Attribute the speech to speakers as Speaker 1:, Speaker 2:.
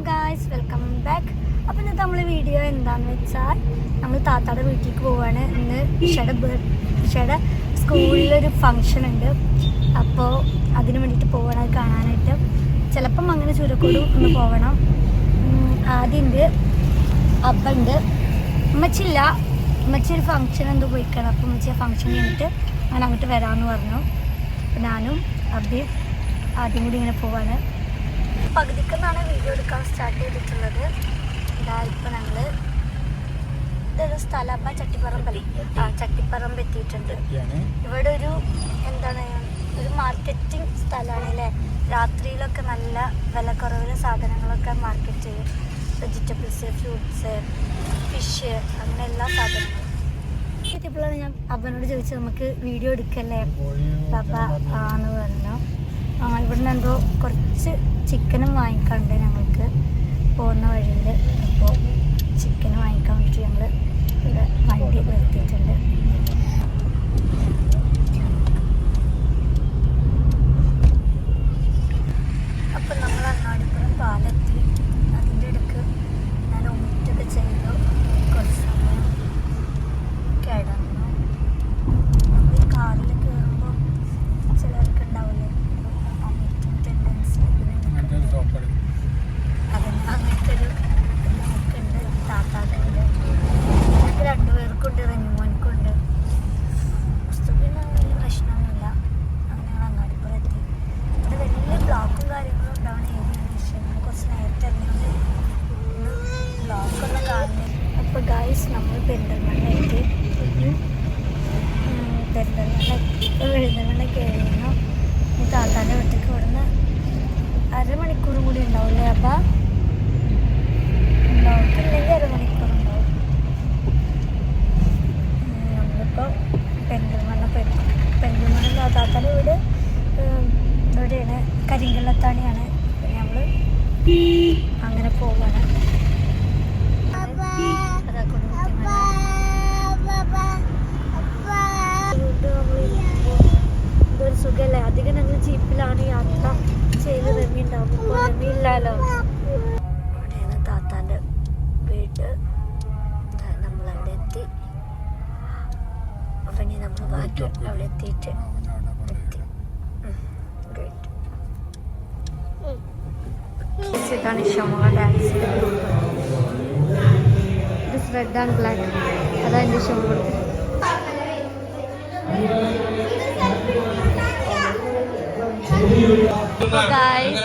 Speaker 1: Guys, welcome back. അപ്പോൾ ഇന്നത്തെ നമ്മളെ വീഡിയോ എന്താണെന്ന് വെച്ചാൽ നമ്മൾ താത്താടെ വീട്ടിലേക്ക് പോവുകയാണ്. ഇന്ന് ഇഷയുടെ സ്കൂളിലൊരു ഫങ്ഷൻ ഉണ്ട്. അപ്പോൾ അതിന് വേണ്ടിയിട്ട് പോകണം, അത് കാണാനായിട്ട്. ചിലപ്പം അങ്ങനെ ചുരക്കോട് ഒന്ന് പോകണം. ആദ്യമുണ്ട്, അപ്പുണ്ട്, ഉമ്മച്ചില്ല. ഉമ്മച്ചി ഒരു ഫങ്ഷൻ എന്തോ പോയിക്കണം. അപ്പോൾ ഉമ്മച്ചി ആ ഫങ്ഷൻ കഴിഞ്ഞിട്ട് ഞാൻ അങ്ങോട്ട് വരാമെന്ന് പറഞ്ഞു. അപ്പോൾ ഞാനും അബ്ബിയും ആദ്യം കൂടി ഇങ്ങനെ പോവാണ്. പകുതിക്കെന്നാണ് വീഡിയോ എടുക്കാൻ സ്റ്റാർട്ട് ചെയ്തിട്ടുള്ളത്. ഇതാ ഇപ്പം ഞങ്ങൾ ഇതൊരു സ്ഥലം, അപ്പം ചട്ടിപ്പറമ്പ് എത്തിയിട്ടുണ്ട്. ഇവിടെ ഒരു ഒരു മാർക്കറ്റിംഗ് സ്ഥലമാണ് അല്ലേ. രാത്രിയിലൊക്കെ നല്ല വിലക്കുറവിൽ സാധനങ്ങളൊക്കെ മാർക്കറ്റ് ചെയ്യും. വെജിറ്റബിൾസ്, ഫ്രൂട്ട്സ്, ഫിഷ്, അങ്ങനെ എല്ലാ സാധനങ്ങളും. എത്തിയപ്പോഴാണ് ഞാൻ അപ്പനോട് ചോദിച്ചത് നമുക്ക് വീഡിയോ എടുക്കല്ലേ പാപ്പ ആന്ന് പറഞ്ഞു. ഇവിടെ നിന്ന് എന്തോ കുറച്ച് ചിക്കനും വാങ്ങിക്കാണ്ട് ഞങ്ങൾക്ക് പോകുന്ന വഴിയിൽ. അപ്പോൾ ചിക്കൻ വാങ്ങിക്കാൻ വേണ്ടിയിട്ട് ഞങ്ങൾ ഇവിടെ വണ്ടി നിർത്തിയിട്ടുണ്ട്. അപ്പം നമ്മൾ അങ്ങാടിപ്പുറം പാലെത്തി. അതിൻ്റെ ഇടയ്ക്ക് ഞാൻ ഒമിറ്റൊക്കെ ചെയ്തു. കുറച്ച് സമയം കിടന്നു. ഈ കാറിൽ കയറുമ്പോൾ ചിലർക്ക് ഉണ്ടാവില്ലേ വോമിറ്റിംഗ് ടെൻഡൻസി, അതിന് അങ്ങനത്തെ ഒരു നമുക്കുണ്ട്. താത്താക്കുണ്ട്, ഞങ്ങൾക്ക് രണ്ടുപേർക്കുണ്ട്, റെനിമോൻക്കുണ്ട്. പുസ്തകത്തിന് വലിയ പ്രശ്നമൊന്നുമില്ല. അങ്ങനെ ഞങ്ങൾ അങ്ങാടിപ്പുറം എത്തി. ഇവിടെ വലിയ ബ്ലോക്കും കാര്യങ്ങളും ഉണ്ടാവുന്ന ഏരിയയാണ്. പക്ഷേ ഞങ്ങൾ കുറച്ച് നേരത്തെ ഇറങ്ങിയത് ബ്ലോക്കൊന്നും കാണുന്നില്ല. അപ്പോൾ ഗായ്സ്, നമ്മൾ പെരിന്തൽമണ്ണ എത്തി. പെരിന്തൽമണ്ണ കയറിയിരുന്നു. ഈ താത്താൻ്റെ വീട്ടിലേക്ക് ഇവിടുന്ന് അരമണിക്കൂർ കൂടി ഉണ്ടാവില്ലേ അപ്പം? ബ്ലോക്കില്ലെങ്കിൽ അരമണിക്കൂർ ഉണ്ടാവും. നമ്മളിപ്പോൾ പെരിന്തൽമണ്ണ താത്താൻ്റെ വീട് ഇവിടെയാണ്, കരിങ്കള്ളത്താണിയാണ്. നമ്മൾ അങ്ങനെ പോവുകയാണ്. ഇതൊരു സുഖമല്ലേ. അധികം ഞങ്ങൾ ജീപ്പിലാണ് യാത്ര ചെയ്ത്. റമി ഉണ്ടാവും, ഇപ്പോൾ റമി ഇല്ലല്ലോ. അവിടെയാണ് താത്താൻ്റെ വീട്. നമ്മളവിടെ എത്തി. അപ്പം ഇനി നമ്മൾ ബാക്കി അവിടെ എത്തിയിട്ട് ഇതാണ് ഷമോള ഡാൻസിൻ്റെ ഗ്രൂപ്പ്. ഇത് റെഡ് ആൻഡ് ബ്ലാക്ക്, അതാണ് എൻ്റെ ഷമോള. Guys,